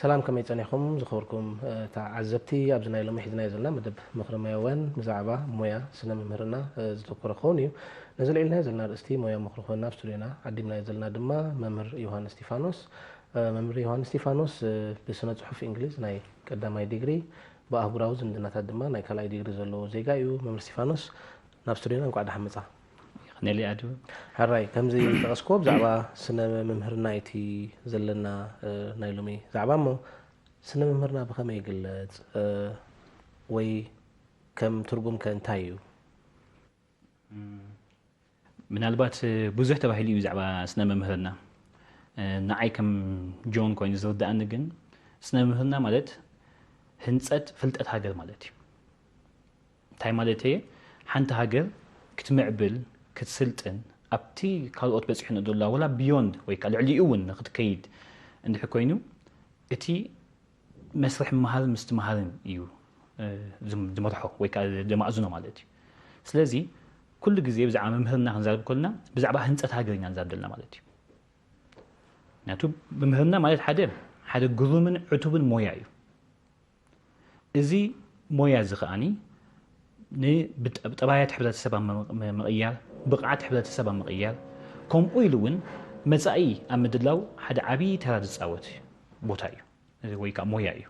سلام كم يتنيخم زخوركم تعزبتي أبزنا يلوم حدنا يزلنا مدب مخرم يوان مزعبة مويا سنة ممهرنا زتوكر خوني نزل إلنا يزلنا رأستي مويا مخرخونا بستورينا عدمنا يزلنا دما ممر يوهان ستيفانوس ممر يوهان ستيفانوس بسنة صحف إنجليز ناي قدامي ديجري بأهبراو زندنا تدما ناي كلاي ديجري زلو زيغايو ممر ستيفانوس نابستورينا نقعد حمزة نالي أدو هراي كم زي تغسكوب زعبا سنة ممهرنا إتي زلنا نايلومي زعبا مو سنة ممهرنا بخم يقلت وي كم ترجم كأنتايو من البات بوزح تباهيلي زعبا سنة ممهرنا نعي كم جون كوين زود أنجن سنة ممهرنا مالت هنسات فلتت هاجر مالتي تاي مالتي حنت هاجر كتمعبل كتسلطن أبتي كالوت بس إحنا دولا ولا بيوند ويك العلي أون ناخد كيد عند حكوينو إتي مسرح مهال مستمهالن يو زمرحو ويك دمأزنو مالتي سلازي كل جزء بزعم مهرنا هنزارب كلنا بزعبها هنسات هاجرين هنزارب دلنا مالتي ناتو بمهرنا مالت حدا جزء من عتوب موياي إزي مويا زخاني بطبيعة حبلة السبع مغيال بقعة حبلة السبع مغيال كم أيلون مزاي أمدلاو حدا عبي تراد الصوت بوتايو ويكا مويايو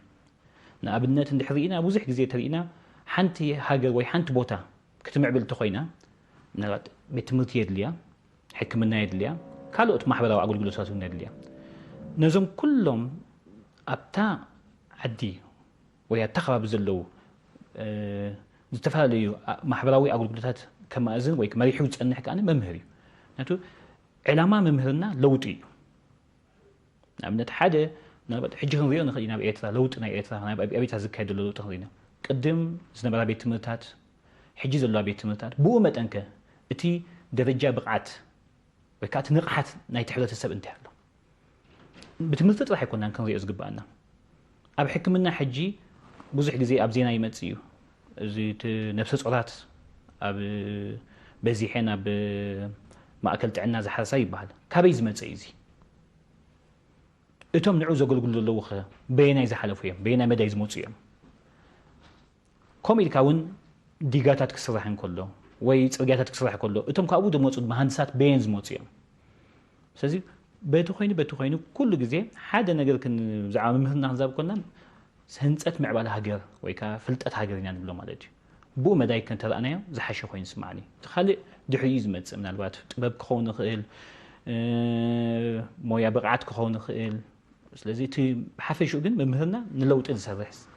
نابنات اللي حرينا بوزح جزية ترينا حنتي هاجر وي حنت بوتا كتمعبل تخوينا نرات بتمرت يدليا حكمنا يدليا كالوت محبرة وأقول جلوسات يدليا نزم كلهم أبتا عدي ويتخرب زلو زتفعلوا محبراوي أقول جلوسات كما أزن ويك ما يحوز أن نحكي أنا ممهري نتو علامة ممهرنا لوطي نبنت حدا نبت حجهم ريون خلينا بيتها لوط أنا بيتها أنا بيتها زكاة لوط خلينا قدم زنبرا بيت مرتات حجز الله بيت مرتات بومت أنك أتي درجة بقعت وكات نقحت نايت حلوة السب انتهى له بتمرتات راح يكون نكون ريوز قبالنا أب حكمنا حجي بوزح جزي أبزينا يمتسيو زيت نفس الصلاة أب بزيحنا بما أكلت عنا زحرسي بعد كابيز متسيزي إتهم نعوز أقول له خا بينا إذا حلفوا بينا مدى يزموتيهم كم يكون ديجاتات كسرحن كله ويترجعات كسرح كله إتهم كأبو دموت مهندسات بين زموتيهم سازي بتوخيني كل جزء حدا نقدر كن زعام مهنا نزاب كلنا سهنت مع بالها هجر ويكا فلت هاجر يعني بلو مالتي بو مداي كنت أنا زحش خوين سمعني تخلي دحيز مت من الوقت طباب كون خيل مويا بقعت كون خيل لذي تي حفش وجن ممهرنا نلوت إنسرحس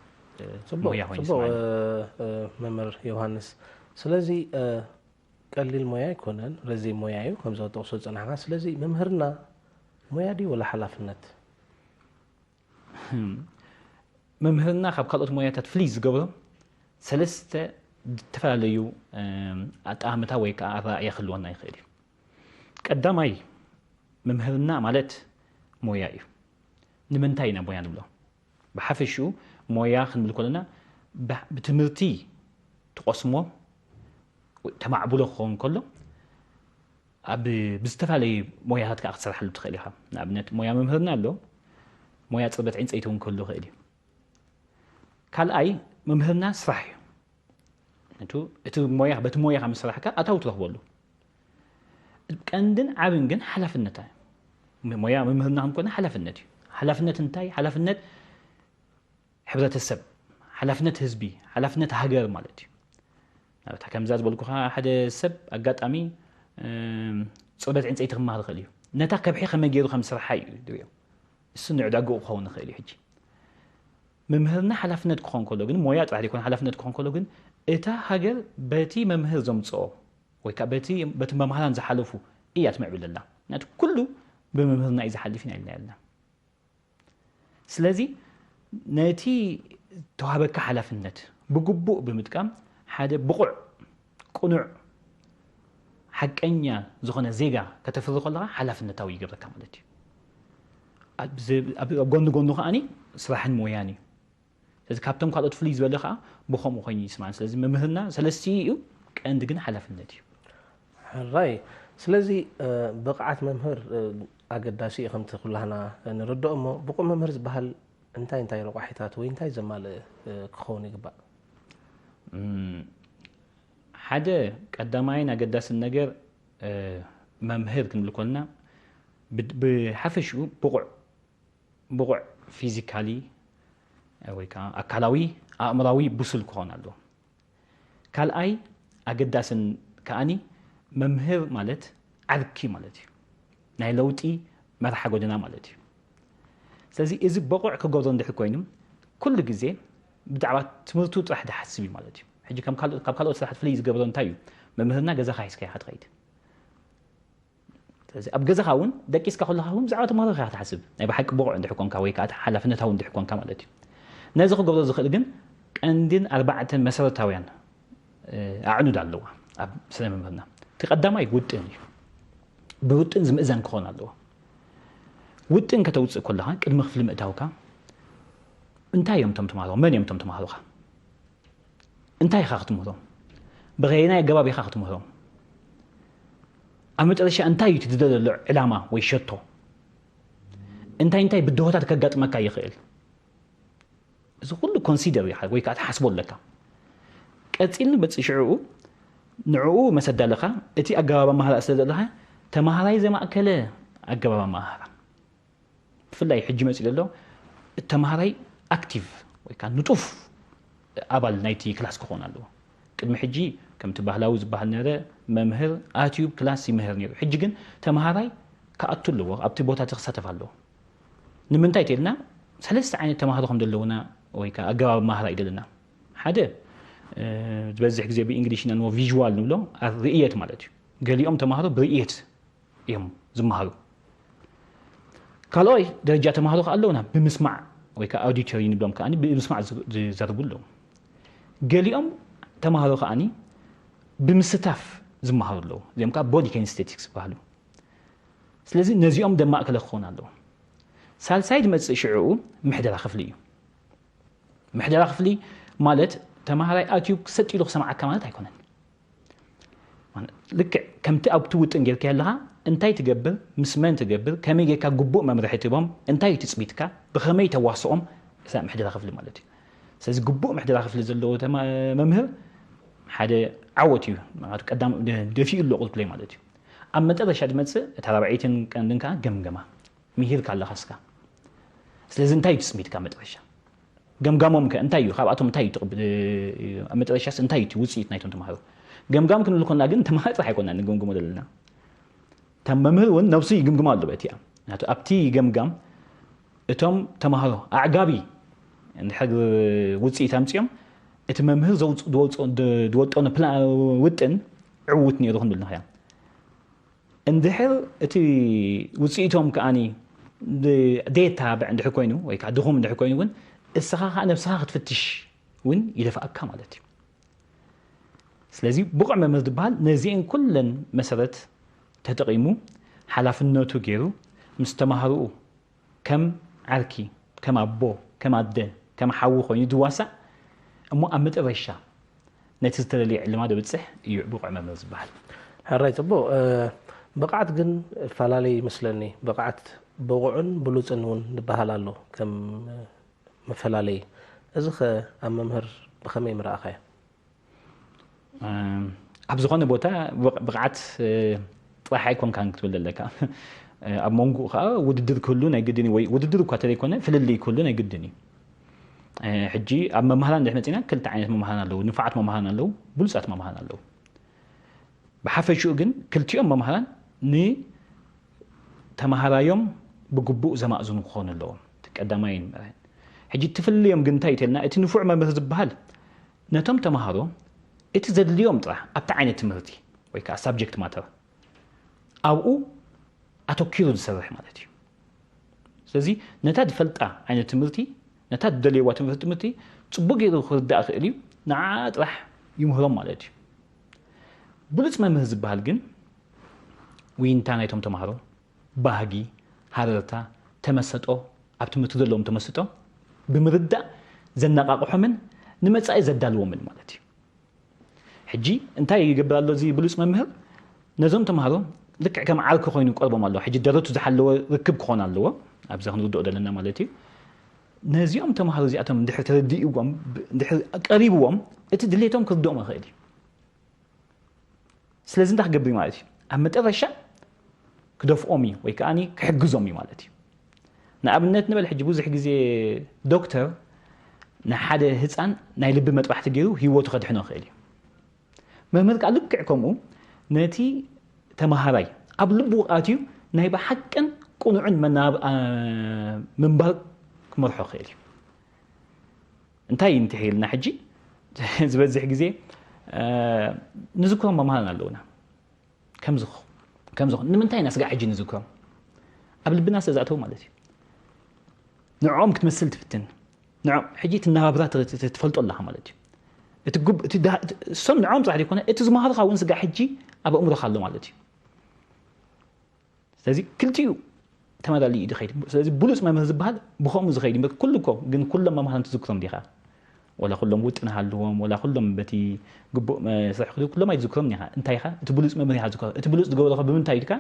مويا هوين سمعني ممر يوهانس سلازي قليل مويا يكونن لذي مويا يو كم زود توصل أنا عاس لذي ممهرنا مويا دي ولا حلافنت ممهرنا خب قلت مويا تفليز قبل سلسة تفعليو أتأهمتها ويك أرى يخلونا يخيري قدامي ممهرنا مالت مويا نمنتاينا مويا نبلو بحفشو مويا خن كلنا بتمرتي تقسمه تمعبله خون كله بستفعلي مويا هاتك أكثر حلو تخيلها نابنت مويا ممهرنا له مويا تصبت عين سيتون كله خيري كال أي ممهرنا صح أنتو مويا بتمويا خمس صراحة أتاو تروحوا كأندن عابنجن حلف النتاي مويا ممهرنا هم كنا حلف النتي حلف النت انتاي حلف النت حبرة السب حلف النت هزبي حلف النت هاجر مالتي تحكم زاد بقولكوا حدا السب أجت أمي صبت عند أي تغمها الخليه نتاك بحي خم يجيرو خمس رحاي دويا السنة عداقو خون خليه حجي ممهرنا حلفنا تكون كله جن مويات راح يكون حلفنا تكون كله جن إتا هاجر بتي ممهر زمتصو ويكبتي بتممهران زحلفو إيات معبد الله نات كله بممهرنا إذا حلفنا إلا الله سلازي ناتي توهبك حلفنت بقبوء بمتكام حدا بقع قنوع حقنيا زخنا زيغا كتفرق الله حلفنا تاوي يقدر كمالتي أب غوندو خاني صراحن موياني إذا كابتن قالت فليز ولا خا بخم وخيني يسمعن سلازي ممهرنا سلستي كأند جن حلفنتي الرأي سلازي بقعة ممهر أقداسي خمت كلنا نردو أمه بقوا ممهر زبهال እንታይ ረቋሒታት ወይ እንታይ ዘማል ክኸውን ይግባእ ሓደ ቀዳማይን አገዳስን ነገር መምህር ክንብል ኮልና ብሓፈሽኡ ብቁዕ ፊዚካሊ ወይ ከዓ አካላዊ አእምራዊ ብሱል ክኾን ኣለዎ ካልኣይ አገዳስን ከኣኒ መምህር ማለት ዓርኪ ማለት እዩ ናይ ለውጢ መርሓ ጎደና ማለት እዩ ስለዚ እዚ በቁዕ ክገብሮ እንድሕር ኮይኑ ኩሉ ግዜ ብዛዕባ ትምህርቱ ጥራሕ ድሓስብ እዩ ማለት እዩ ሕጂ ካብ ካልኦት ስራሕቲ ፍልይ ዝገብሮ እንታይ እዩ መምህርና ገዛኻ ሒዝካ ኢኻ ትኸይድ ስለዚ ኣብ ገዛኻ እውን ደቂስካ ከለኻ እውን ብዛዕባ ተምሃሮ ኢኻ ትሓስብ ናይ ብሓቂ በቁዕ እንድሕር ኮንካ ወይ ከዓ ሓላፍነታዊ እንድሕር ኮንካ ማለት እዩ ነዚ ክገብሮ ዝኽእል ግን ቀንድን 4 መሰረታውያን ኣዕኑድ ኣለዋ ኣብ ስነ መምህርና እቲ ቀዳማይ ውጥን እዩ ብውጥን ዝምእዘን ክኾን ኣለዎ ውጥን ከተውፅእ ከለኻ ቅድሚ ክፍሊ ምእታውካ እንታይ እዮም እቶም ተምሃሮ መን እዮም እቶም ተምሃሮኻ እንታይ ኢኻ ክትምህሮም ብኸየናይ ኣገባብ ኢኻ ክትምህሮም ኣብ መጨረሻ እንታይ እዩ ትደለሎ ዕላማ ወይ ሸቶ እንታይ ብድሆታት ከጋጥመካ ይኽእል እዚ ኩሉ ኮንሲደር ኢኻ ወይ ከዓ ትሓስቦ ኣለካ ቀፂልን በፅሽዕኡ ንዕኡ መሰዳለኻ እቲ ኣገባብ ኣመሃራ ስለ ዘለኻ ተምሃራይ ዘማእከለ ኣገባብ ኣመሃራ ብፍላይ ሕጂ መፅኡ ዘሎ ተምሃራይ ኣክቲቭ ወይ ከዓ ንጡፍ ኣባል ናይቲ ክላስ ክኾን ኣለዎ ቅድሚ ሕጂ ከምቲ ባህላዊ ዝበሃል ነረ መምህር ኣትዩ ክላስ ይምህር ነይሩ ሕጂ ግን ተምሃራይ ከኣቱ ኣለዎ ኣብቲ ቦታ ክሳተፍ ኣለዎ ንምንታይ ተልና ሰለስተ ዓይነት ተምሃሮ ከም ዘለውና ወይ ከዓ ኣገባብ ኣመሃራ ይደለና ሓደ ዝበዝሕ ግዜ ብእንግሊሽ ኢና ንዎ ቪዥዋል ንብሎ ርእየት ማለት እዩ ገሊኦም ተምሃሮ ብርእየት እዮም ዝመሃሩ ካልኦይ ደረጃ ተምሃሮ ኣለውና ብምስማዕ ወይ ከዓ ኣውዲቶሪ ንብሎም ከኣኒ ብምስማዕ ዝዘርቡ ኣለዉ ገሊኦም ተምሃሮ ከኣኒ ብምስታፍ ዝመሃሩ ኣለዉ እዚኦም ከዓ ቦዲ ኬንስቴቲክስ ይበሃሉ ስለዚ ነዚኦም ደማእከለ ክኾን ኣለዎ ሳልሳይ ድመፅእ ሽዑኡ ምሕደራ ክፍሊ እዩ ምሕደራ ክፍሊ ማለት ተምሃራይ ኣትዩ ክሰጢሉ ክሰምዓካ ማለት ኣይኮነን ልክዕ ከምቲ ኣብቲ ውጥን ጌርካ ያለኻ እንታይ ትገብር ምስ መን ትገብር ከመይ ጌርካ ግቡእ መምርሒ ትቦም እንታይ ትፅቢትካ ብኸመይ ተዋስኦም እዛ ምሕደራ ክፍሊ ማለት እዩ ስለዚ ግቡእ ምሕደራ ክፍሊ ዘለዎ መምህር ሓደ ዓወት እዩ ቀዳም ደፊኡ ኣሎ ቁልቁለይ ማለት እዩ ኣብ መጨረሻ ድመፅእ እታ 4ን ቀንድን ከዓ ገምገማ ምሂርካ ኣለኻ እስካ ስለዚ እንታይ ትፅቢትካ መጨረሻ ገምጋሞም እንታይ እዩ ካብኣቶም እንታይ ትቕበል ኣብ መጨረሻስ እንታይ እዩ ውፅኢት ናይቶም ተምሃሮ ገምጋም ክንብል ኮና ግን ተምሃሮ ጥራሕ ኣይኮንና ንገምግሞ ዘለና እቶም መምህር እውን ነብሱ ይግምግሞ ኣሎ በቲያ ናቱ ኣብቲ ገምጋም እቶም ተምሃሮ ኣዕጋቢ እንድሕር ውፅኢት ኣምፅኦም እቲ መምህር ዝወጦነ ውጥን ዕውት ነይሩ ክንብል ንኽእል እንድሕር እቲ ውፅኢቶም ከኣኒ ዴታ ብዕ እንድሕር ኮይኑ ወይ ከዓ ድኹም እንድሕር ኮይኑ እውን እስኻ ከዓ ነብስኻ ክትፍትሽ እውን ይደፍኣካ ማለት እዩ ስለዚ ብቑዕ መምህር ዝበሃል ነዚአን ኩለን መሰረት ተጠቂሙ ሓላፍነቱ ገይሩ ምስ ተምሃርኡ ከም ዓርኪ ከም ኣቦ ከም ኣደ ከም ሓዊ ኮይኑ ዝዋሳእ እሞ ኣብ መጨረሻ ነቲ ዝተደልየ ዕልማ ደብፅሕ እዩ ብቑዕ መምህር ዝበሃል ሕራይ ፅቡቕ ብቕዓት ግን ፈላለዩ ይመስለኒ ብቕዓት ብቑዕን ብሉፅን እውን ዝበሃል ኣሎ ከም መፈላለዩ እዚ ኸ ኣብ መምህር ብኸመይ ምርኣኻዮ ኣብ ዝኾነ ቦታ ብቕዓት ጥራሕ ኣይኮንካን ክትብል ኣለካ ኣብ መንጎኡ ከዓ ውድድር ክህሉ ናይ ግድን እዩ ወይ ውድድር እኳ ተዘይኮነ ፍልልይ ክህሉ ናይ ግድን እዩ ሕጂ ኣብ መምሃራን እንድሕር መፂና ክልተ ዓይነት መምሃራን ኣለዉ ንፉዓት መምሃራን ኣለዉ ብሉፃት መምሃራን ኣለዉ ብሓፈሽኡ ግን ክልቲኦም መምሃራን ንተምሃራዮም ብግቡእ ዘማእዝኑ ክኾኑ ኣለዎም ቀዳማይን ምርኣይን ሕጂ ትፍልዮም ግን እንታይ ተልና እቲ ንፉዕ መምህር ዝበሃል ነቶም ተምሃሮ እቲ ዘድልዮም ጥራሕ ኣብቲ ዓይነት ትምህርቲ ወይ ከዓ ሳብጀክት ማተር ኣብኡ ኣተኪሩ ዝሰርሕ ማለት እዩ ስለዚ ነታ ዝፈልጣ ዓይነት ትምህርቲ ነታ ዝደልየዋ ትምህርቲ ፅቡቅ ገይሩ ክርዳእ ክእል እዩ ንዓ ጥራሕ ይምህሮም ማለት እዩ ብሉፅ መምህር ዝበሃል ግን ውይንታ ናይቶም ተምሃሮ ባህጊ ሃረርታ ተመሰጦ ኣብ ትምህርቲ ዘለዎም ተመስጦ ብምርዳእ ዘነቃቅሖምን ንመጻኢ ዘዳልዎምን ማለት እዩ ሕጂ እንታይ ይገብር ኣሎ እዚ ብሉፅ መምህር ነዞም ተምሃሮ ልክዕ ከም ዓርኪ ኮይኑ ቀርቦም ኣለዎ ሕጂ ደረቱ ዝሓለወ ርክብ ክኾን ኣለዎ ኣብዚ ክንርድኦ ዘለና ማለት እዩ نزيهم تمهارو زياتهم دحر ترديهم دحر قريبهم اتدليتهم كردوم خيدي سلازم تخغبري مالتي امطرشا كدفؤمي ወይ ከአኒ ከሕግዞም ማለት እዩ ንኣብነት ንበል ሕጂ ብዙሕ ግዜ ዶክተር ንሓደ ህፃን ናይ ልቢ መጥባሕቲ ገይሩ ህይወቱ ከድሕኖ ክእል እዩ መምህር ከዓ ልክዕ ከምኡ ነቲ ተማሃራይ ኣብ ልቡ ኣትዩ ናይ ብሓቅን ቁኑዕን ምንባር ክመርሖ ክእል እዩ እንታይ እንትሄልና ሕጂ ዝበዝሕ ግዜ ንዝክሮም መምሃርን ኣለውና ከምዝኹ ንምንታይ ኢና ስጋ ሕጂ ንዝክሮም ኣብ ልብና ስለዝኣተው ማለት እዩ ንዕኦም ክትመስል ትፍትን ንዕኦም ሕጂ ትናባብራ ትፈልጦ ኣለኻ ማለት እዩ እሶም ንዕኦም ፅራሕ ዘይኮነ እቲ ዝመሃርካ እውን ስጋ ሕጂ ኣብ ኣእምሮኻ ኣሎ ማለት እዩ ስለዚ ክልቲኡ ተመዳልዩ እዩ ዝኸይድ ስለዚ ብሉፅ መምህር ዝበሃል ብከምኡ ዝኸይድ ኩልኮ ግን ኩሎም መምሃር ትዝክሮም ዲኻ ولا كلهم وطنا هالهم ولا كلهم بتي جبو صح كلهم ما يذكرهم نها انت يخا تبلوس ممري هذكر تبلوس تقول لك بمن تايدك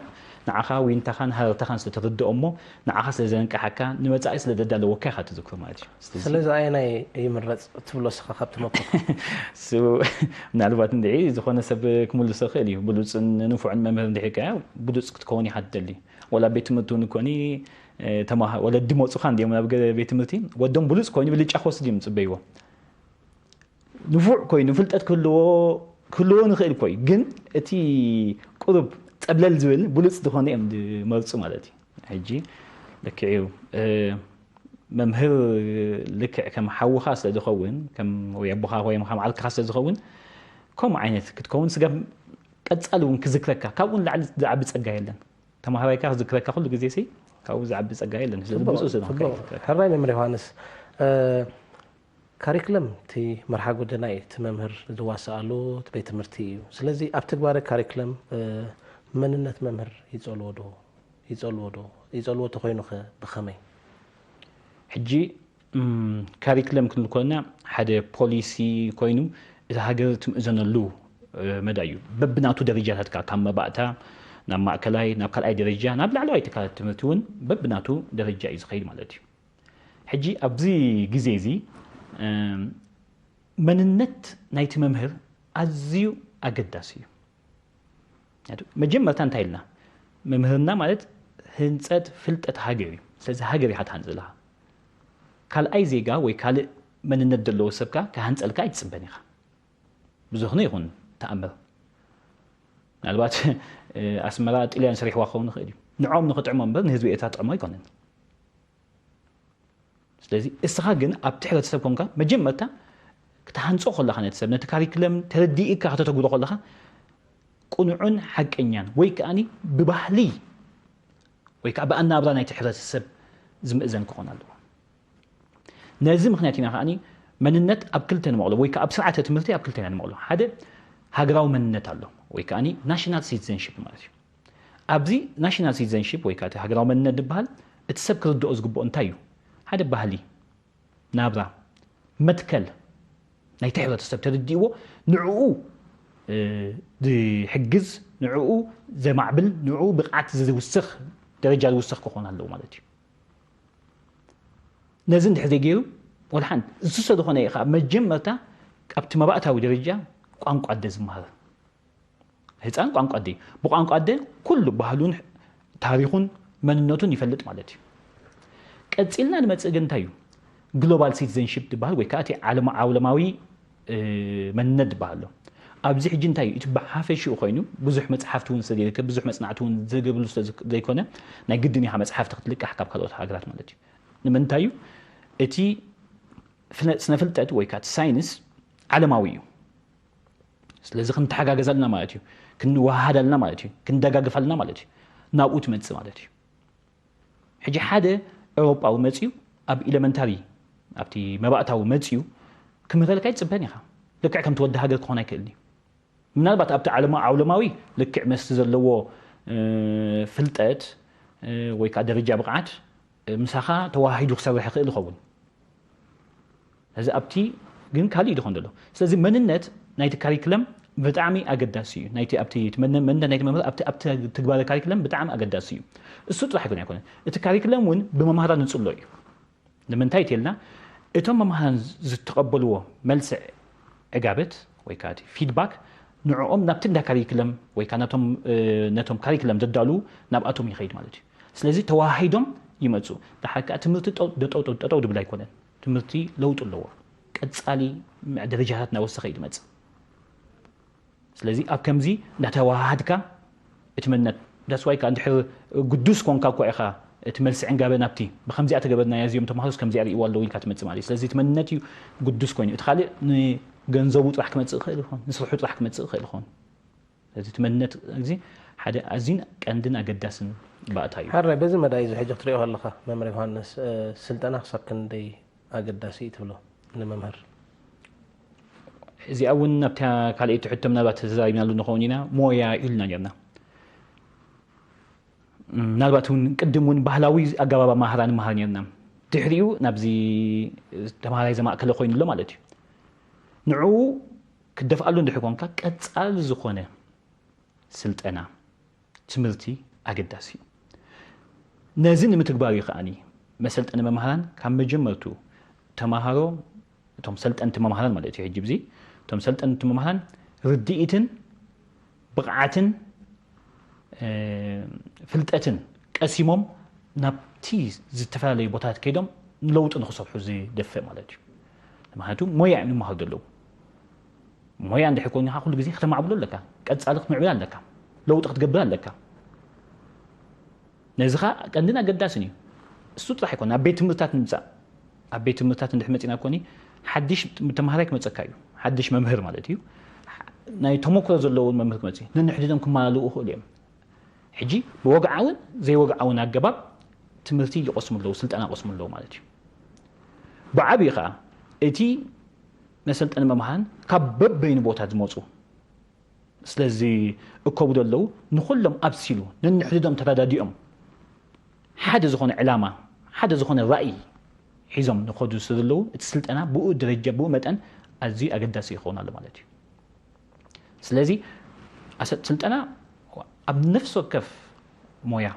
نعخا وين تخان هل تخان سترد امه نعخا سلازنك حكا نمصا سلددال وكا تذكر مالتي سلازا اينا يمرص تبلوس خخبت مكو سو ምናልባት እንዴ ዝኾነ ሰብ ክሙሉ ሰኸል እዩ ብሉጽ ንፉዕን መምህር እንድሕካ ብሉጽ ክትኮኒ ሓደሊ ወላ ቤት ትምህርቱን ኮኒ ተማሃ ወላ ድሞጽ ኻን ደም ናብ ቤት ትምህርቲ ወዶም ብሉጽ ኮኒ ብልጫ ኾስዲ ምጽበይዎ نفوع كوي نفلتت كله نخيل كوي جن أتي قرب قبل الزول بلوس دخاني أم مرص مالتي هجي لك عيو ممهر لك كم حو خاص لدخون كم ويبوها هو يمحم على خاص لدخون كم عينت كتكون سجاب كتسألون كذكرك كون لعل زعب تسجايلن تما هواي كاز ذكرك كل جزيسي كون زعب تسجايلن هراي ممر يوحنس كاريكلم تي مرحا قدناي تممهر دواسالو تبيت مرتيو سلازي ابتكبار كاريكلم مننت ممهر يزولودو تخوينو بخمي حجي كاريكلم كنا حدا بوليسي كوينو اذا هاجر تمزنلو مدايو ببناتو درجات كم بعتا نام ماكلاي ناب كلاي درجه ناب لعلوي تكالت تمرتون ببناتو درجه يزخيل مالتي حجي ابزي غزيزي مننت نايت ممهر أزيو أقداسيو مجمع تانتايلنا ممهرنا مالت هنسات فلتت هاجري سلز هاجري حتى هنزلها كال أي زيجا ويكال مننت دلو سبكا كهنس الكا يتسبنيخا بزخني يكون تأمل الوقت أسمرات إلى أن شريح واخون خيري نعم نقطع منبر نهزوي إتات عمر يكونن ስለዚህ እስኻ ግን ኣብ ትሕረት ሰብ ኮንካ መጀመርታ ክትሃንጾ ከለኻ ነቲ ሰብ ነቲ ካሪክለም ተረዲእካ ከተተግብሮ ከለኻ ቁኑዕን ሓቀኛን ወይ ከኣኒ ብባህሊ ወይ ከዓ ብኣናብራ ናይ ትሕረት ሰብ ዝምእዘን ክኾን ኣለዎ ነዚ ምክንያት ኢና ከኣኒ መንነት ኣብ ክልተ ንመቕሎ ወይ ከዓ ኣብ ስርዓተ ትምህርቲ ኣብ ክልተ ኢና ንመቕሎ ሓደ ሃገራዊ መንነት ኣሎ ወይ ከኣኒ ናሽናል ሲቲዘንሺፕ ማለት እዩ ኣብዚ ናሽናል ሲቲዘንሺፕ ወይ ከዓ ሃገራዊ መንነት ዝበሃል እቲ ሰብ ክርድኦ ዝግብኦ እንታይ እዩ هذا بهلي نابرا متكل ناي تحرت السب ترديو نعو دي حجز نعو زي معبل نعو بقعت زي وسخ درجة الوسخ كون هالو مالتي نازن حزي جيرو ولا حد زوسه دخونه يخا مجمرتا قبت ما بقتها ودرجة قانق عدز مهر هيصان قانق عدي بقانق عد كل بهلون تاريخون مننتون يفلط مالتي قصيلنا نمصغ انتايو ግሎባል ሲቲዘንሺፕ ትባል ወይ ካቲ ዓለማዊ መንነት ባሎ ኣብዚ ሕጂ እንታይ እቲ በሓፈሽኡ ኮይኑ ብዙሕ መጽሓፍቲ እውን ስለዘይከ ብዙሕ መጽናዕቲ እውን ዘገብሉ ዘይኮነ ናይ ግድን ይሃ መጽሓፍቲ ክትልቃሕ ካብ ካልኦት ሃገራት ማለት እዩ ንምንታይ እዩ እቲ ስነፍልጠት ወይ ካቲ ሳይንስ ዓለማዊ እዩ ስለዚህ ክንተሓጋገዛልና ማለት እዩ ክንዋሃዳልና ማለት እዩ ክንደጋግፋልና ማለት እዩ ናብኡ ትመጽእ ማለት እዩ ሕጂ ሓደ ኤውሮጳዊ መጽዩ ኣብ ኤሌመንታሪ ኣብቲ መባእታዊ መጽዩ ክምተልካ ይጽበን ኢኻ ልክዕ ከም ተወደ ሃገር ክኾን ኣይክእልኒ ምናልባት ኣብቲ ዓለማዊ ልክዕ መስቲ ዘለዎ ፍልጠት ወይ ከዓ ደረጃ ብቕዓት ምሳኻ ተዋሂዱ ክሰርሕ ይኽእል ይኸውን እዚ ኣብቲ ግን ካልእ ይኾን ዘሎ ስለዚ መንነት ናይቲ ካሪኩለም ብጣዕሚ ኣገዳሲ እዩ ናይቲ ኣብቲ መንነት ናይቲ መምህር ኣብቲ ትግባር ካሪኩለም ብጣዕሚ ኣገዳሲ እዩ እሱ ጥራሕ ይኮን ኣይኮነን እቲ ካሪኩለም እውን ብመምሃራን ንጽሎ እዩ ንምንታይ ተልና እቶም መምህራን ዝተቀበልዎ መልስ ዕጋበት ወይ ካቲ ፊድባክ ንዕኦም ናብቲ እንዳ ካሪክለም ወይ ካናቶም ነቶም ካሪክለም ዘዳሉ ናብኣቶም ይኸይድ ማለት እዩ ስለዚ ተዋሂዶም ይመጹ ዳሓካ ትምህርቲ ጠጠው ድብል ኣይኮነን ትምህርቲ ለውጥ ኣለዎ ቀጻሊ ደረጃታት ናወሰኸ ይመጽ ስለዚ ኣብ ከምዚ እንዳተዋሃድካ እትመነት ዳስዋይ ካ እንድሕር ቅዱስ ኮንካ እኮ ኢኻ እትመልስ ዕንጋበ ናብቲ ብከምዚ ኣተገበርና ያዝዮም ተማሃሮስ ከምዚ ኣርእይዎ ኣለዉ ኢልካ ትመጽእ ማለት ስለዚ እትመነት እዩ ቅዱስ ኮይኑ እቲ ካልእ ንገንዘቡ ጥራሕ ክመጽእ ይኽእል ይኾን ንስርሑ ጥራሕ ክመጽእ ይኽእል ይኾን ስለዚ እትመነት እዚ ሓደ ኣዝዩን ቀንድን ኣገዳስን ባእታ እዩ ሓራይ በዚ መዳይ እዚ ሕጂ ክትሪኦ ኣለኻ መምህር ዮሃንስ ስልጠና ክሳብ ክንደይ ኣገዳሲ ትብሎ ንመምህር እዚኣ እውን ናብታ ካልአይቲ ሕቶ ምናልባት ተዛሪብናሉ ንኸውን ኢና ሞያ ኢልና ነርና ምናልባት እውን ቅድም እውን ባህላዊ ኣገባብ ኣመሃራ ንመሃር ነርና ድሕሪኡ ናብዚ ተምሃራይ ዘማእከለ ኮይኑሎ ማለት እዩ ንዕኡ ክደፍኣሉ እንድሕር ኮንካ ቀጻሊ ዝኾነ ስልጠና ትምህርቲ ኣገዳሲ እዩ ነዚ ንምትግባር እዩ ከዓኒ መሰልጠኒ መምሃራን ካብ መጀመርቱ ተማሃሮ እቶም ሰልጠንቲ መምሃራን ማለት እዩ ሕጂ ብዚ እቶም ሰልጠንቲ መምሃራን ርድኢትን ብቕዓትን ፍልጠትን ቀሲሞም ናብቲ ዝተፈላለዩ ቦታታት ከይዶም ንለውጢ ንክሰርሑ ዝደፍእ ማለት እዩ ምክንያቱ ሞያ እዮም ንምሃሩ ዘለዉ ሞያ እንድሕር ኮይንካ ኩሉ ግዜ ከተማዕብሎ ኣለካ ቀጻሊ ክትምዕብል ኣለካ ለውጢ ክትገብር ኣለካ ነዚ ኸ ቀንድን ኣገዳስን እዩ እሱ ጥራሕ ኣይኮነ ኣብ ቤት ትምህርትታት ንምምፃእ ኣብ ቤት ትምህርትታት እንድሕር መፂና ኮኒ ሓድሽ ተምሃራይ ክመፀካ እዩ ሓድሽ መምህር ማለት እዩ ናይ ተሞክሮ ዘለውን መምህር ክመፅእ ነንሕድዶም ክመላለኡ ይኽእሉ እዮም ሕጂ ብወግዓውን ዘይወግዓውን ኣገባብ ትምህርቲ ይቆስሙ ኣለዉ ስልጠና ይቆስሙ ኣለዉ ማለት እዩ ብዓብዪ ከዓ እቲ መሰልጠኒ መምሃራን ካብ በበይኑ ቦታ ዝመፁ ስለዚ እከብዱ ኣለዉ ንኩሎም ኣብሲሉ ነንሕድዶም ተረዳዲኦም ሓደ ዝኾነ ዕላማ ሓደ ዝኾነ ራእይ ሒዞም ንኸዱ ስለዘለዉ እቲ ስልጠና ብኡ ደረጃ ብኡ መጠን ኣዝዩ ኣገዳሲ ይኸውን ኣሎ ማለት እዩ ስለዚ ስልጠና ኣብ ነፍሲ ወከፍ ሞያ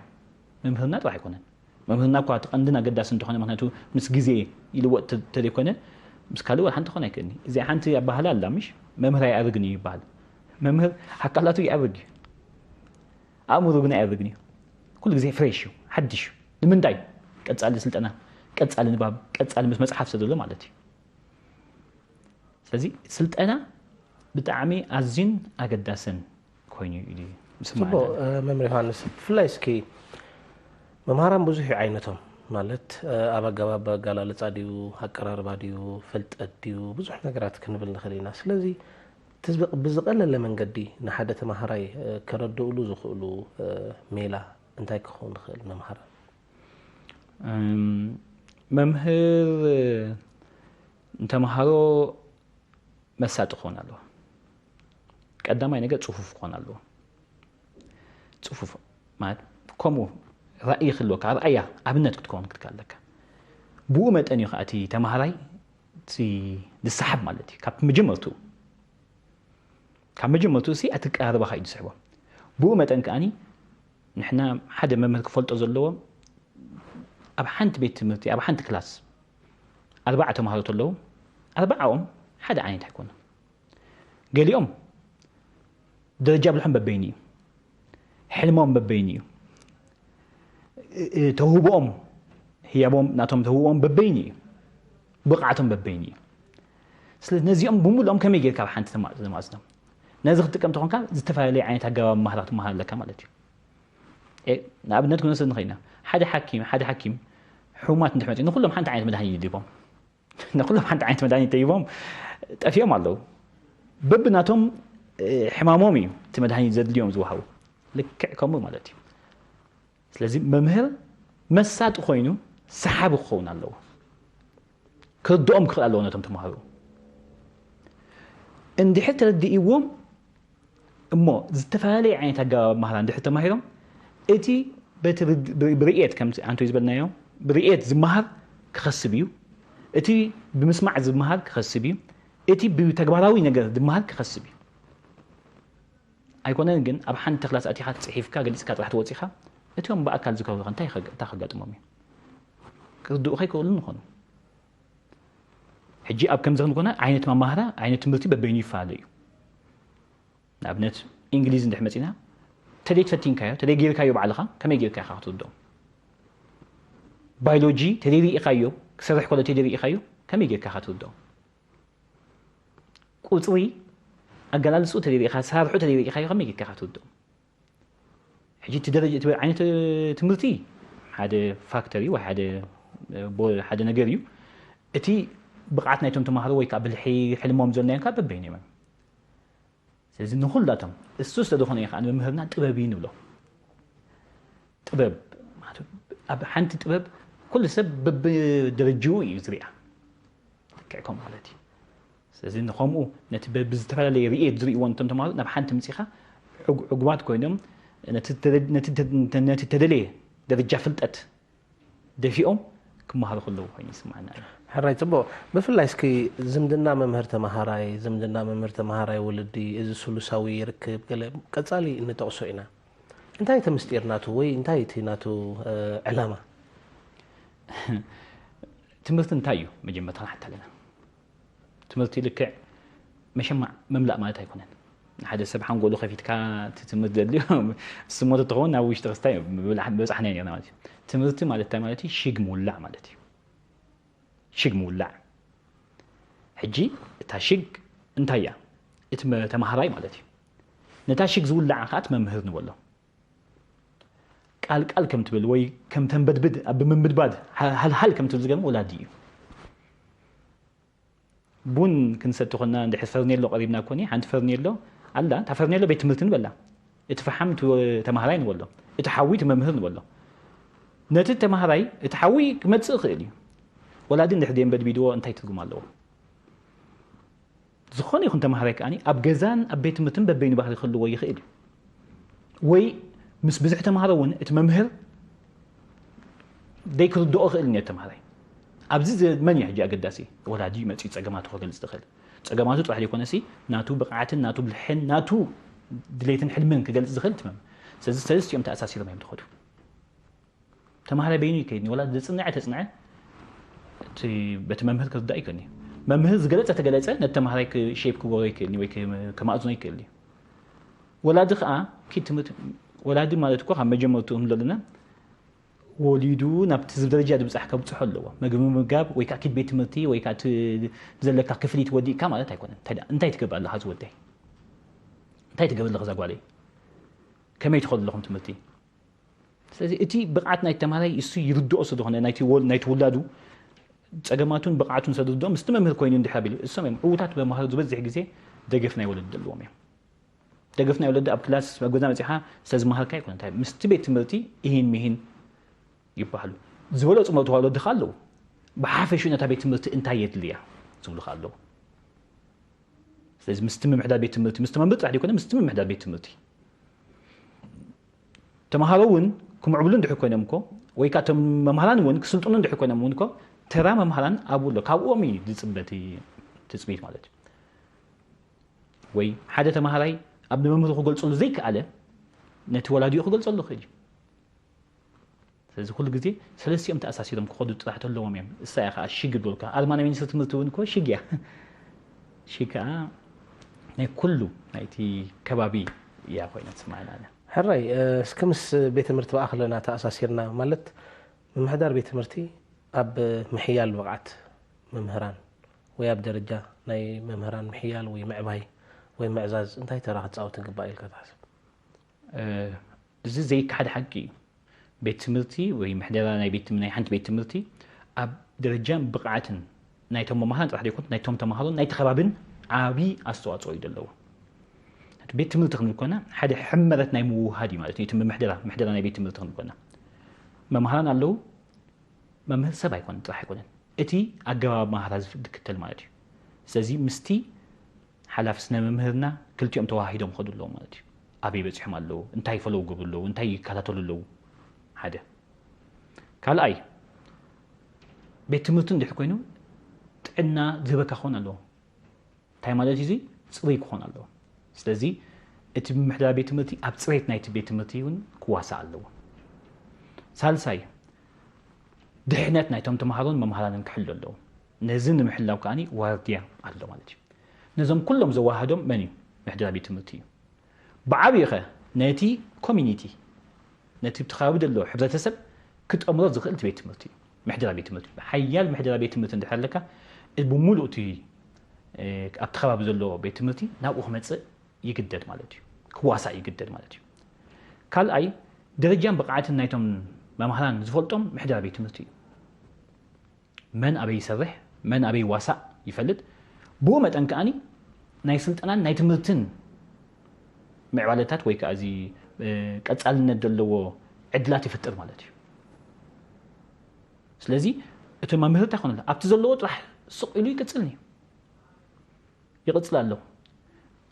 መምህርና ጥራሕ ኣይኮነን መምህርና እኳ ቀንድን ኣገዳሲ እንተኾነ ምክንያቱ ምስ ግዜ ይልወጥ ተዘይኮነ ምስ ካልእ ሓንቲ ክኾን ኣይክእልኒ እዚ ሓንቲ ኣባህላ ኣላ ምሽ መምህር ኣይኣርግን እዩ ይበሃል መምህር ሓካላቱ ይኣርግ እዩ ኣእምሩ ግን ኣይኣርግን እዩ ኩሉ ግዜ ፍሬሽ እዩ ሓድሽ እዩ ንምንታይ ቀጻሊ ስልጠና ቀጻሊ ንባብ ቀጻሊ ምስ መፅሓፍ ዘሎ ማለት እዩ ስለዚ ስልጠና ብጣዕሚ ኣዝዩን ኣገዳስን ኮይኑ እዩ ጽቡቕ መምህር ዮሃንስ ብፍላይ እስኪ መምሃራን ብዙሕ ዓይነቶም ማለት ኣብ ኣገባብ ኣገላልጻ ድዩ ኣቀራርባ ድዩ ፍልጠት ድዩ ብዙሕ ነገራት ክንብል ንኽእል ኢና ስለዚ ብዝቐለለ መንገዲ ንሓደ ተምሃራይ ከረድእሉ ዝኽእሉ ሜላ እንታይ ክኸውን ንኽእል መምሃራን መምህር እንተምሃሮ መሳጢ ክኾን ኣለዎ ቀዳማይ ነገር ፅፉፍ ክኾን ኣለዎ ፅፉፍ ማለት ከምኡ ራእይ ክህልወካ ራእያ ኣብነት ክትከውን ክትከኣለካ ብኡ መጠን እዩ ከዓ እቲ ተምሃራይ ዝሰሓብ ማለት እዩ ካብ መጀመርቱ እሲ ኣትቀራርባኻ እዩ ዝስሕቦ ብኡ መጠን ከዓኒ ንሕና ሓደ መምህር ክፈልጦ ዘለዎ ኣብ ሓንቲ ቤት ትምህርቲ ኣብ ሓንቲ ክላስ 4 ተምሃሮ ኣለዉ 4ኦም ሓደ ዓይነት ኣይኮኑን ገሊኦም ደረጃ ብልሖም በበይኒ እዩ ሕልሞም በበይኒ እዩ ተውህቦኦም ህያቦም ናቶም ተውህቦኦም በበይኒ እዩ ብቕዓቶም በበይኒ እዩ ስለዚ ነዚኦም ብምሉኦም ከመይ ጌርካ ኣብ ሓንቲ ተማፅኖም ነዚ ክትጥቀም ተኾንካ ዝተፈላለዩ ዓይነት ኣገባብ መሃራት ትመሃር ኣለካ ማለት እዩ ንኣብነት ክንወስድ ንኽእል ኢና ሓደ ሓኪም ሕሙማት እንድሕር መፅኡ ንኩሎም ሓንቲ ዓይነት መድሃኒት ይድቦም ንኩሎም ሓንቲ ዓይነት መድሃኒት ተሂቦም ጠፊኦም ኣለዉ በብናቶም ሕማሞም እዩ እቲ መድሃኒት ዘድልዮም ዝወሃቡ ልክዕ ከምኡ ማለት እዩ ስለዚ መምህር መሳጢ ኮይኑ ሰሓቢ ክኸውን ኣለዎ ክርድኦም ክኽእል ኣለዎ ነቶም ተምሃሮ እንድሕር ተረዲእዎም እሞ ዝተፈላለዩ ዓይነት ኣገባብ መሃራ እንድሕር ተማሂሮም እቲ ብርኤት ከምቲ ኣንቱ ዝበልናዮ ብርኤት ዝመሃር ክኸስብ እዩ እቲ ብምስማዕ ዝመሃር ክኸስብ እዩ እቲ ብተግባራዊ ነገር ዝመሃር ክኸስብ እዩ ኣይኮነን ግን ኣብ ሓንቲ ክላስ ኣቲኻ ፅሒፍካ ገሊፅካ ጥራሕ ትወፂኻ እቲኦም ብኣካል ዝከብሩኻ እንታይ ከጋጥሞም እዩ ክርድኡኸ ይክእሉ ንኾኑ ሕጂ ኣብ ከም ዝኽን ኮና ዓይነት መማህራ ዓይነት ትምህርቲ በበይኑ ይፋለ እዩ ንኣብነት እንግሊዝ እንድሕ መፂና ተደይ ትፈቲንካዮ ተደይ ጌርካዮ ባዕልኻ ከመይ ጌርካ ኢኻ ክትውድኦ ባዮሎጂ ተደይ ሪኢኻዮ ክሰርሕ ከሎ ተደይ ሪኢኻዮ ከመይ ጌርካ ኢኻ ክትውድኦ ቁፅሪ ኣገላልፁ ተደይ ሪኢኻ ሳርሑ ተደይ ሪኢኻዮ ከመይ ጌርካ ኢኻ ክትውድኦ ሕጂ ትደረጃ ዓይነት ትምህርቲ ሓደ ፋክተሪ ወይ ሓደ ነገር እዩ እቲ ብቕዓት ናይቶም ተማሃሮ ወይ ከዓ ብልሒ ሕልሞም ዘለናዮም ካብ በበይኑ እዮም ስለዚ ንኹላቶም እሱ ስለዝኾነ እዩ ከዓ መምህርና ጥበብ እዩ ንብሎ ጥበብ ኣብ ሓንቲ ጥበብ ኩሉ ሰብ በብደረጅኡ እዩ ዝሪኣ ልክዕኮም ማለት እዩ ስለዚ ንከምኡ ነቲ ብዝተፈላለየ ርኢት ዝርእይዎ ነቶም ተማሃሮ ናብ ሓንቲ ምፂኻ ዕጉባት ኮይኖም ነቲ ተደለየ ደረጃ ፍልጠት ደፊኦም ክመሃሩ ከለዉ ኮይኑ ይስማዓና ሕራይ ፅቡቅ ብፍላይ እስኪ ዝምድና መምህር ተማሃራይ ወለዲ እዚ ስሉሳዊ ይርክብ ገለ ቀፃሊ እንጠቕሶ ኢና እንታይ እቲ ምስጢር ናቱ ወይ እንታይ እቲ ናቱ ዕላማ ትምህርቲ እንታይ እዩ መጀመርታ ክንሓታ ኣለና ትምህርቲ ልክዕ መሸማዕ መምላእ ማለት ኣይኮነን ሓደ ሰብ ሓንጎሉ ከፊትካ ትምህርቲ ዘድልዮ ስሞት እትኸውን ናብ ውሽጢ ክስታይ በፃሕና ነርና ማለት እዩ ትምህርቲ ማለት እንታይ ማለት እዩ ሽግ ምውላዕ ማለት እዩ ሽግ ምውላዕ ሕጂ እታ ሽግ እንታይ እያ እቲ ተማሃራይ ማለት እዩ ነታ ሽግ ዝውላዕ ከዓ እቲ መምህር ንበሎ ቃል ከም ትብል ወይ ከም ተንበድብድ ብምብድባድ ሃልሃል ከም ትብል ዝገርም ወላዲ እዩ ቡን ክንሰቲ ኮና እንድሕር ፈርኔሎ ቀሪብና ኮኒ ሓንቲ ፈርኔሎ ኣላ እታ ፈርኔሎ ቤት ትምህርቲ ንበላ እቲ ፈሓም ተማሃራይ ንበሎ እቲ ሓዊ እቲ መምህር ንበሎ ነቲ ተማሃራይ እቲ ሓዊ ክመፅእ ክእል እዩ ወላዲ እንድሕር ደንበድቢድዎ እንታይ ትርጉም ኣለዎ ዝኾነ ይኹን ተማሃራይ ከዓኒ ኣብ ገዛን ኣብ ቤት ትምህርትን በበይኑ ባህሪ ክህልዎ ይኽእል እዩ ወይ ምስ ብዙሕ ተማሃሮ እውን እቲ መምህር ደይክርድኦ ክእል ኒ ተማሃራይ ኣብዚ መን እዩ ሕጂ ኣገዳሲ ወላዲ መፅኡ ፀገማቱ ክገልፅ ትኽእል ፀገማቱ ጥራሕ ዘይኮነሲ ናቱ ብቕዓትን ናቱ ብልሕን ናቱ ድሌትን ሕልምን ክገልፅ ዝኽእል ትመም ስለዚ ሰለስቲኦም ተኣሳሲሮም እዮም ትኸዱ ተማሃራይ በይኑ ይከይድኒ ወላዲ ዘፅንዐ ተፅንዐ እቲ በቲ መምህር ክርዳእ ይክእልኒ መምህር ዝገለፀ ተገለፀ ነቲ ተማሃራይ ሼፕ ክገብሮ ይክእልኒ ወይ ከማእዝኖ ይክእልኒ ወላዲ ከዓ ኪድ ትምህርቲ ወላዲ ማለት እኮ ካብ መጀመርትኡ ንለለና ወሊዱ ናብቲ ደረጃ ድብፃሕ ከብፅሖ ኣለዎ ምግቢ ምምጋብ ወይ ከዓ ኪድ ቤት ትምህርቲ ወይ ከዓ ዘለካ ክፍሊት ወዲእካ ማለት ኣይኮነን እንታይ ትገብር ኣለካ ዝወዳይ እንታይ ትገብር ኣለካ ዛጓለይ ከመይ ትኸዱ ኣለኹም ትምህርቲ ስለዚ እቲ ብቕዓት ናይቲ ተማሃራይ እሱ ይርድኦ ስለዝኾነ ናይቲ ውላዱ ፀገማቱን ብቕዓቱን ስለዝርድኦ ምስቲ መምህር ኮይኑ እንድሕር ኣቢሉ እሶም እዮም ዕዉታት መምሃር ዝበዝሕ ግዜ ደገፍ ናይ ወለዲ ኣለዎም እዮም ደገፍ ናይ ወለዲ ኣብ ክላስ ኣብ ገዛ መፂኻ ስለዝመሃርካ ኣይኮነ እንታይ ምስቲ ቤት ትምህርቲ ይህን ምሂን ይበሃሉ ዝበለፁ ወለዲ ኸ ኣለዉ ብሓፈሹ ነታ ቤት ትምህርቲ እንታይ የድልያ ዝብሉ ኸ ኣለዉ ስለዚ ምስቲ ምምሕዳር ቤት ትምህርቲ ምስቲ መምህር ጥራሕ ዘይኮነ ምስቲ ምምሕዳር ቤት ትምህርቲ ተማሃሮ እውን ክምዕብሉ እንድሕር ኮይኖም እኮ ወይ ከዓ እቶም መምሃራን እውን ክስልጥኑ እንድሕር ኮይኖም እውን እኮ ተራ መምሃራን ኣብኡ ኣሎ ካብኦም እዩ ዝፅበት ትፅቢት ማለት እዩ ወይ ሓደ ተማሃራይ ኣብ ንመምህሩ ክገልፀሉ ዘይከኣለ ነቲ ወላዲኡ ክገልፀሉ ክእል እዩ ስለዚ ኩሉ ግዜ ሰለስቲኦም ተኣሳሲሮም ክኸዱ ጥራሕ ኣለዎም እዮም እሳ እያ ከዓ ሽግ ይብሉልካ ኣርማ ናይ ሚኒስትሪ ትምህርቲ እውን እኮ ሽግ እያ ሽግ ከዓ ናይ ኩሉ ናይቲ ከባቢ እያ ኮይና ትስማዓና ሕራይ እስከ ምስ ቤት ትምህርቲ በኣ ከለና ተኣሳሲርና ማለት ምምሕዳር ቤት ትምህርቲ ኣብ ምሕያል ብቕዓት መምህራን ወይ ኣብ ደረጃ ናይ መምህራን ምሕያል ወይ ምዕባይ ወይ ምዕዛዝ እንታይ ተራ ክትፃወት ግባእ ኢልካ ትሓስብ እዚ ዘይከሓድ ሓቂ እዩ ቤት ትምህርቲ ወይ ምሕደራ ናይ ሓንቲ ቤት ትምህርቲ ኣብ ደረጃን ብቕዓትን ናይቶም መምሃራን ጥራሕ ዘይኮነ ናይቶም ተምሃሮን ናይቲ ከባብን ዓብዪ ኣስተዋፅኦ እዩ ዘለዎ ቤት ትምህርቲ ክንብል ኮና ሓደ ሕመረት ናይ ምውሃድ እዩ ማለት እዩ እቲ ምሕደራ ናይ ቤት ትምህርቲ ክንብል ኮና መምሃራን ኣለዉ መምህር ሰብ ኣይኮነን ጥራሕ ኣይኮነን እቲ ኣገባብ ማህራ ዝክተል ማለት እዩ ስለዚ ምስቲ ሓላፊ ስነ መምህርና ክልቲኦም ተዋሂዶም ከዱ ኣለዉ ማለት እዩ ኣበይ በፂሖም ኣለዉ እንታይ ፈለው ግብሩ ኣለዉ እንታይ ይከታተሉ ኣለዉ ሓደ ካልኣይ ቤት ትምህርቲ እንድሕር ኮይኑ ጥዕና ዝህበካ ክኾን ኣለዎ እንታይ ማለት እዩ ፅሩይ ክኾን ኣለዎ ስለዚ እቲ ምምሕዳር ቤት ትምህርቲ ኣብ ፅሬት ናይቲ ቤት ትምህርቲ እውን ክዋሳእ ኣለዎ ሳልሳይ ድሕነት ናይቶም ተምሃሮን መምሃራንን ክሕሉ ኣለዎ نزن محلاو كاني وارديا الله مالتي نزم كلهم زواهدهم مني محدرة بيت مرتي بعبيخه ناتي كوميونيتي ناتي بتخاود له حبزة تسب كنت أمراض زخلت بيت مرتي محدرة بيت مرتي حيال محدرة بيت مرتي عند حلك بمولوتي أبتخاب زلوا بيت مرتي ناوخ متص يجدد مالتي كواسع يجدد مالتي قال أي درجان بقعات النايتهم ما مهلان زفولتهم محدرة بيت مرتي من أبي يسرح من أبي واسع يفلت بومت أنكاني نايسلت أنا نايتمرتن معوالتات ويك أزي كأتسألنا دلوا عدلات يفتر مالتي سلازي أنت ما مهر تاخون له أبتزلوا راح سوق إلي كتسألني يقتل له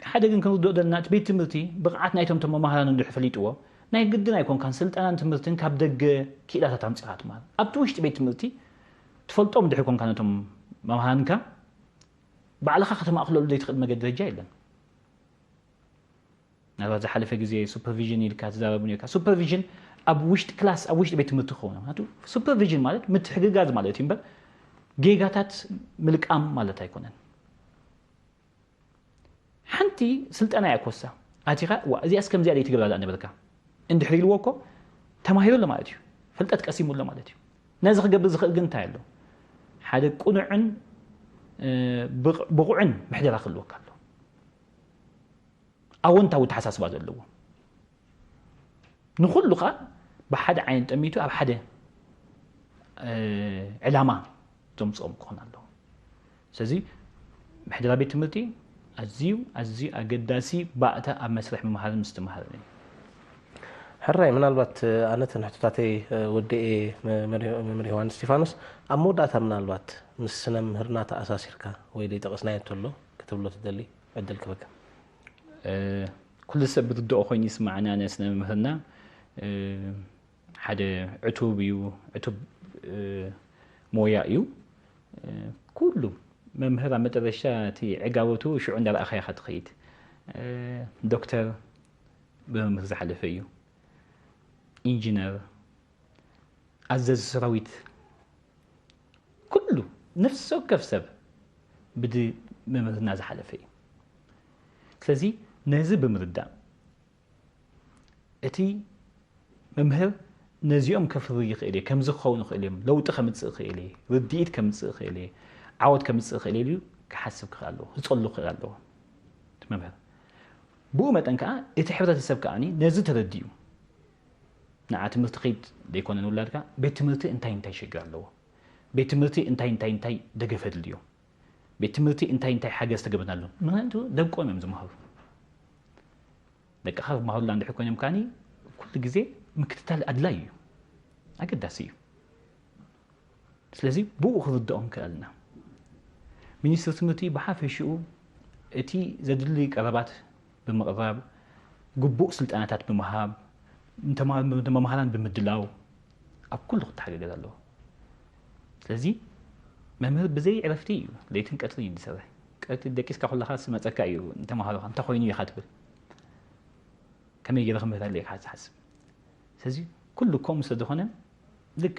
حدا كان ردوا دلنا بيت تمرتي بقعت نايتهم تم مهلا ندح فليتوا ناي قدنا يكون كانسلت أنا تمرتن كابدق كيلا تتعمصات مال أبتوش بيت تمرتي تفلطهم دحكم كانتهم مهانكا بعد خاطر ما أخلو اللي يتخد مجد رجالا هذا حلفة جزية سوبرفيجن يلكات زاربني كا سوبرفيجن أبوشت كلاس أبوشت بيت متخونه هاتو سوبرفيجن مالت متحققات مالت ينبر جيجاتات ملك أم مالت هيكونن حنتي سلت أنا يكوسا أتيقا وأزي أسكم زي عليه تقبل هذا أنا بركة إن حريل ووكو تماهير ولا مالتي فلتت كاسيم ولا مالتي نازغ قبل زخل قنتايلو حدا قنعن بقعن محدر أخذ الوكال أو أنت وتحساس بعض اللو نقول لك بحد عين تأميته أو حدا علامة تمصهم كون الله سازي محدر بيت ملتي أزيو أقداسي بعدها أمسرح من محل مستمهرني حراي من البات أنا تنحتاتي ودي مريوان ستيفانوس أمودات من البات مسنا مهرنا تأساسيركا ويدي تقصنا يتولو كتب له تدلي عدلك بك كل سبب ضد أخوين يسمعنا ناسنا مهرنا حدا عتوبيو عتوب مويايو كله مهرة مدرشاتي عقاوتو شو عندنا الأخي خد خيد دكتور بمهرز حلفيو إنجينير عزز سراويت كله نفسه كفسب بدي ممهر نازح على فيه سلازي نازل بمردا أتي ممهر نازيهم كفريق إليه كم زخون إليه لو تخمت سخ إليه رديت كم سخ إليه عود كم سخ إليه كحسب خاله يصلو خاله ممهر بومت أنك إتحبت السبك عني نازل ترديو نعات مرتقيد ديكون نولادك بيت مرتي انتاي شجع له بيت مرتي انتاي دقفت اليوم بيت مرتي انتاي حاجة استقبلنا له ما أنتو دقوا من زمهر دق أخذ مهر لاند حكون يمكاني كل جزء مكتتال أدلاي أقد داسي سلازي بو أخذ الدقون كألنا مينيستر مرتي بحافي شو اتي زدلي قرابات بمقرب قبو سلطانات بمهاب انت ما مهلان بمدلاو اب كل خط حاجه قالوا ስለዚህ መምህር በዘይ ዕረፍቲ እዩ ለይትን ቀትሪ ይሰርሕ ቀት ደቂስ ካሁላ خاص መፀካ እዩ እንተ ማሃሉ አንተ ኮይኑ ይኻትብል ከመይ ገለ ከመታ ለይ ሓሳብ ስለዚህ ኩልኩም ስለሆነ ልክ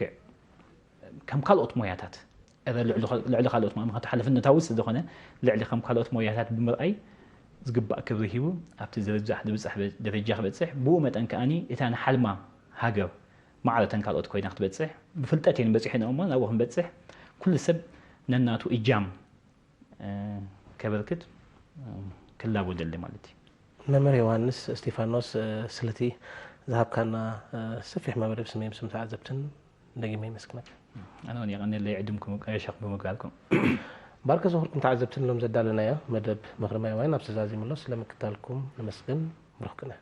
ከም ካልኦት ሞያታት ልዕሊ ካልኦት ሞያ ተሓልፍነታዊ ስለሆነ ልዕሊ ከም ካልኦት ሞያታት ብምርኣይ زقبأ كبرهيو أبت زرجح دبصح درجة بتصح بو متن كأني إتان حلمة هاجر ما على تنكال أتكوين أخت بتصح بفلتاتين بتصحين أمم أو هم بتصح كل سب نناتو إجام كبركت كلا بود اللي مالتي ممر يوانس ستيفانوس سلتي ذهب كان سفح ما بدي بسميه بسم تعذبتن نجيمي مسكنك أنا يعني اللي يعدمكم أشق بمقالكم بارك زهركم تعذبتن لهم زدالنا يا مدب مغرمي وين أبسط زازي ملوس لما كتالكم نمسكن بروحكنا